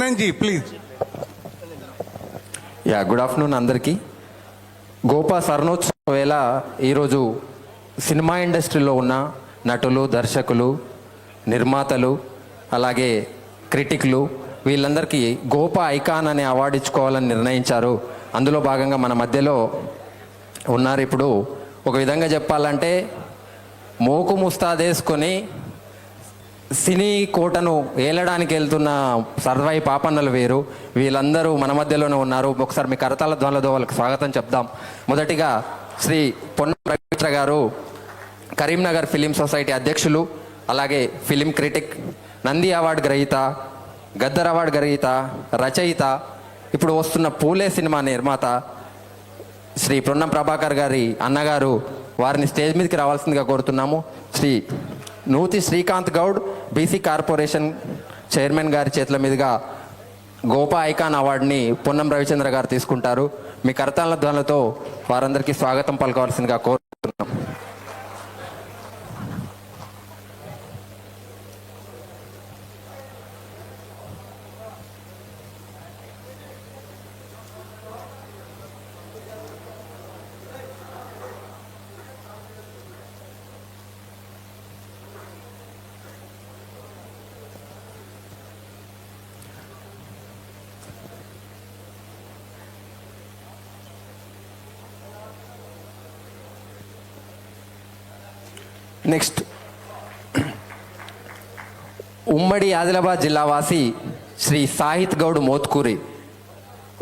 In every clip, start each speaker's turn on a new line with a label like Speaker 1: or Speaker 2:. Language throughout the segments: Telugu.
Speaker 1: Chairman ji please.
Speaker 2: Good afternoon అందరికీ. గోపా స్వర్ణోత్సవ వేళ ఈరోజు సినిమా ఇండస్ట్రీలో ఉన్న నటులు, దర్శకులు, నిర్మాతలు, అలాగే క్రిటిక్లు వీళ్ళందరికీ గోపా ఐకాన్ అనే అవార్డు ఇచ్చుకోవాలని నిర్ణయించారు. అందులో భాగంగా మన మధ్యలో ఉన్నారు. ఇప్పుడు ఒక విధంగా చెప్పాలంటే మోకు ముస్తాదేసుకొని సినీ కోటను ఏలడానికి వెళ్తున్న సర్వై పాపన్నలు వేరు. వీళ్ళందరూ మన మధ్యలోనే ఉన్నారు. ఒకసారి మీ కరతాళ ధ్వనులతో వాళ్ళకి స్వాగతం చెప్దాం. మొదటిగా శ్రీ పొన్నం రవీంద్ర గారు, కరీంనగర్ ఫిలిం సొసైటీ అధ్యక్షులు, అలాగే ఫిలిం క్రిటిక్, నంది అవార్డు గ్రహీత, గద్దర్ అవార్డు గ్రహీత, రచయిత, ఇప్పుడు వస్తున్న పూలే సినిమా నిర్మాత శ్రీ పొన్నం ప్రభాకర్ గారి అన్నగారు, వారిని స్టేజ్ మీదకి రావాల్సిందిగా కోరుతున్నాము. Shri Nuthi Srikanth Goud, BC corporation chairman గారి చేతుల మీదుగా గోపా ఐకాన్ అవార్డుని పొన్నం రవిచంద్ర గారు తీసుకుంటారు. మీ కరతాళ ధ్వనులతో వారందరికీ స్వాగతం పలకవలసిందిగా కోరుతున్నాం. నెక్స్ట్, ఉమ్మడి ఆదిలాబాద్ జిల్లా వాసి శ్రీ సాహిత్ గౌడ్ మోత్కూరి,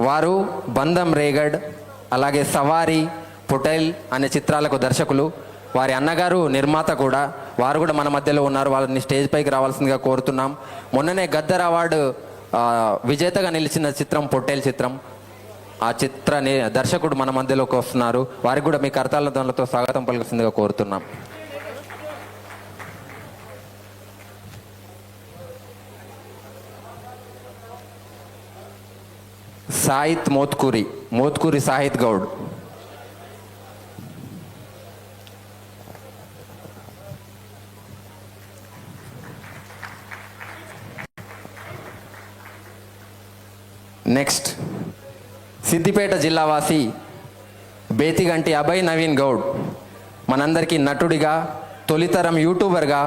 Speaker 2: వారు బంధం రేగడ్, అలాగే సవారీ, పొటైల్ అనే చిత్రాలకు దర్శకులు. వారి అన్నగారు నిర్మాత కూడా, వారు కూడా మన మధ్యలో ఉన్నారు. వాళ్ళని స్టేజ్ పైకి రావాల్సిందిగా కోరుతున్నాం. మొన్ననే గద్దర్ అవార్డు విజేతగా నిలిచిన చిత్రం పొటైల్ చిత్రం. ఆ చిత్ర దర్శకుడు మన మధ్యలోకి వస్తున్నారు. వారికి కూడా మీ కరతాళ ధ్వనులతో స్వాగతం పలకాల్సిందిగా కోరుతున్నాం. సాహిత్ మోత్కూరి, మోత్కూరి సాహిత్ గౌడ్. నెక్స్ట్, సిద్దిపేట జిల్లావాసి బేతిగంటి అభయ్ నవీన్ గౌడ్, మనందరికీ నటుడిగా, తొలితరం యూట్యూబర్గా,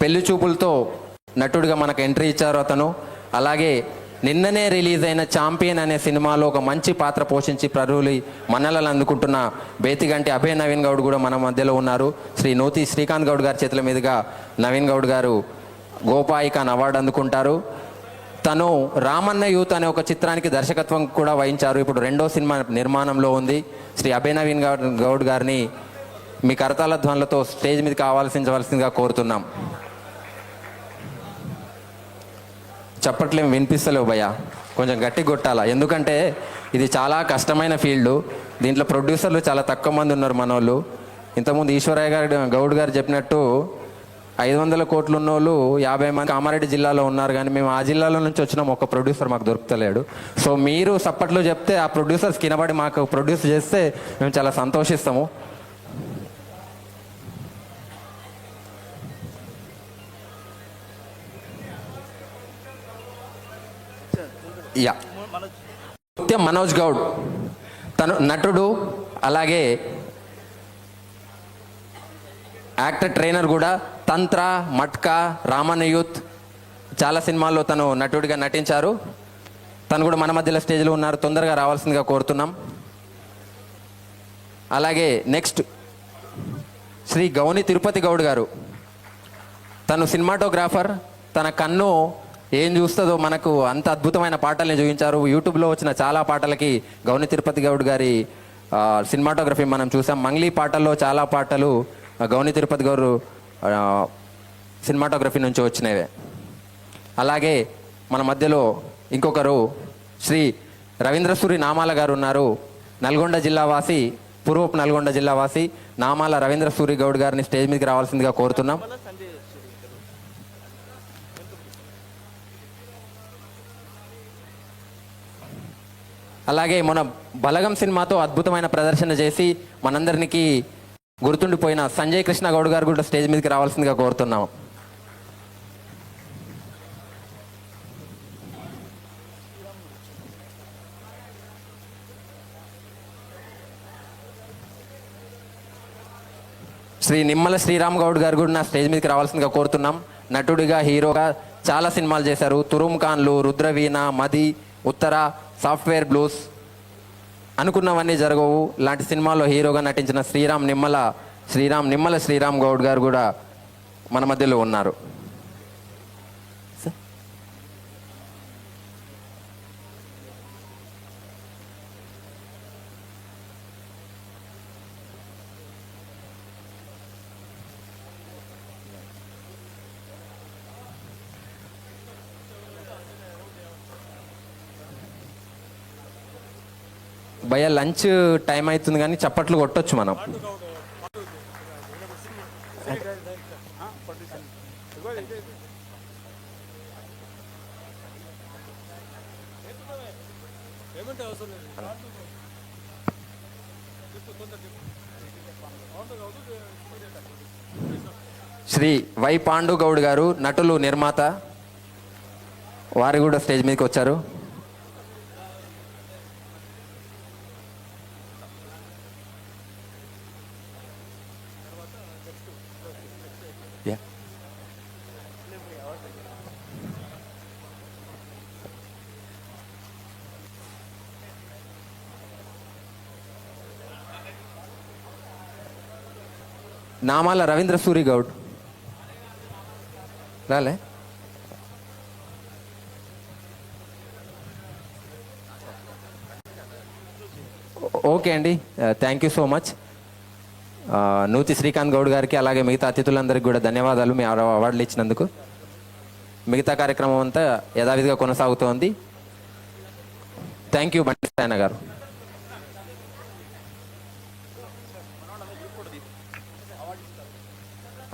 Speaker 2: పెళ్లి చూపులతో నటుడిగా మనకు ఎంట్రీ ఇచ్చారు అతను. అలాగే నిన్ననే రిలీజ్ అయిన ఛాంపియన్ అనే సినిమాలో ఒక మంచి పాత్ర పోషించి ప్రరువులి మన్నలను అందుకుంటున్న బేతిగంటి అభయ్ నవీన్ గౌడ్ కూడా మన మధ్యలో ఉన్నారు. శ్రీ నూతి శ్రీకాంత్ గౌడ్ గారి చేతుల మీదుగా నవీన్ గౌడ్ గారు గోపా ఐకాన్ అవార్డు అందుకుంటారు. తను రామన్న యూత్ అనే ఒక చిత్రానికి దర్శకత్వం కూడా వహించారు. ఇప్పుడు రెండో సినిమా నిర్మాణంలో ఉంది. శ్రీ అభయ్ నవీన్ గౌడ్ గారిని మీ కరతాళ ధ్వనులతో స్టేజ్ మీద కావాల్సించవలసిందిగా కోరుతున్నాం. చప్పట్లేం వినిపిస్తలేవు భయ్యా, కొంచెం గట్టి కొట్టాలా, ఎందుకంటే ఇది చాలా కష్టమైన ఫీల్డ్. దీంట్లో ప్రొడ్యూసర్లు చాలా తక్కువ మంది ఉన్నారు మన వాళ్ళు. ఇంతకుముందు ఈశ్వరయ్య గౌడ్ గారు చెప్పినట్టు 500 కోట్లు ఉన్న వాళ్ళు 50 మంది కామారెడ్డి జిల్లాలో ఉన్నారు, కానీ మేము ఆ జిల్లాలో నుంచి వచ్చినాం, ఒక ప్రొడ్యూసర్ మాకు దొరుకుతలేడు. సో మీరు సప్పట్లో చెప్తే ఆ ప్రొడ్యూసర్స్ కినబడి మాకు ప్రొడ్యూస్ చేస్తే మేము చాలా సంతోషిస్తాము. ముత్యం మనోజ్ గౌడ్, తను నటుడు, అలాగే యాక్టర్, ట్రైనర్ కూడా. తంత్ర, మట్కా, రామన్న యూత్ చాలా సినిమాల్లో తను నటుడిగా నటించారు. తను కూడా మన మధ్యలో స్టేజ్లో ఉన్నారు, తొందరగా రావాల్సిందిగా కోరుతున్నాం. అలాగే నెక్స్ట్, శ్రీ గౌని తిరుపతి గౌడ్ గారు, తను సినిమాటోగ్రాఫర్. తన కన్ను ఏం చూస్తుందో మనకు అంత అద్భుతమైన పాటల్ని చూపించారు. యూట్యూబ్లో వచ్చిన చాలా పాటలకి గౌని తిరుపతి గౌడ్ గారి సినిమాటోగ్రఫీ మనం చూసాం. మంగ్లీ పాటల్లో చాలా పాటలు గౌని తిరుపతి గౌడ్ సినిమాటోగ్రఫీ నుంచి వచ్చినవే. అలాగే మన మధ్యలో ఇంకొకరు శ్రీ రవీంద్రసూరి నామాల గారు ఉన్నారు. నల్గొండ జిల్లా వాసి, పూర్వపు నల్గొండ జిల్లా వాసి నామాల రవీంద్రసూరి గౌడ్ గారిని స్టేజ్ మీదకి రావాల్సిందిగా కోరుతున్నాం. అలాగే మన బలగం సినిమాతో అద్భుతమైన ప్రదర్శన చేసి మనందరికీ గుర్తుండిపోయిన సంజయ్ కృష్ణ గౌడ్ గారు కూడా స్టేజ్ మీదకి రావాల్సిందిగా కోరుతున్నాము. శ్రీ నిమ్మల శ్రీరామ్ గౌడ్ గారు కూడా నా స్టేజ్ మీదకి రావాల్సిందిగా కోరుతున్నాం. నటుడిగా, హీరోగా చాలా సినిమాలు చేశారు. తురుమ్ ఖాన్లు, రుద్రవీణ, మది, ఉత్తర, సాఫ్ట్వేర్ బ్లూస్, అనుకున్నవన్నీ జరగవు లాంటి సినిమాల్లో హీరోగా నటించిన నిమ్మల శ్రీరామ్ గౌడ్ గారు కూడా మన మధ్యలో ఉన్నారు. భయ లంచ్ టైం అవుతుంది కానీ చప్పట్లు కొట్టొచ్చు మనం. శ్రీ వై పాండు గౌడ్ గారు, నటులు, నిర్మాత, వారు కూడా స్టేజ్ మీదకి వచ్చారు. నామాల రవీంద్ర సూరి గౌడ్ రాలే. ఓకే అండి, థ్యాంక్ యూ సో మచ్. నూతి శ్రీకాంత్ గౌడ్ గారికి అలాగే మిగతా అతిథులందరికీ కూడా ధన్యవాదాలు మీ అవార్డులు ఇచ్చినందుకు. మిగతా కార్యక్రమం అంతా యథావిధిగా కొనసాగుతోంది. థ్యాంక్ యూ బండి సాయన గారు.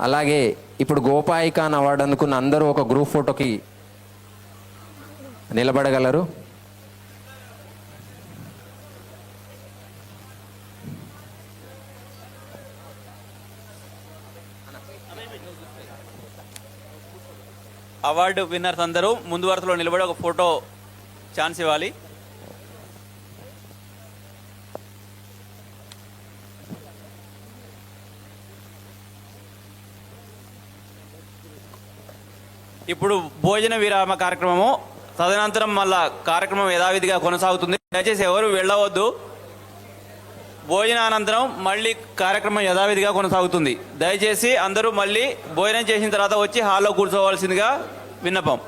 Speaker 2: అలాగే ఇప్పుడు గోపాయికాన్ అవార్డు అందుకున్న అందరూ ఒక గ్రూప్ ఫోటోకి నిలబడగలరు.
Speaker 1: అవార్డు విన్నర్స్ అందరూ ముందు వరుసలో నిలబడి ఒక ఫోటో ఛాన్స్ ఇవ్వాలి. ఇప్పుడు భోజన విరామ కార్యక్రమము, తదనంతరం మళ్ళా కార్యక్రమం యథావిధిగా కొనసాగుతుంది. దయచేసి ఎవరు వెళ్ళవద్దు. భోజనానంతరం మళ్ళీ కార్యక్రమం యథావిధిగా కొనసాగుతుంది. దయచేసి అందరూ మళ్ళీ భోజనం చేసిన తర్వాత వచ్చి హాల్లో కూర్చోవలసిందిగా విన్నపం.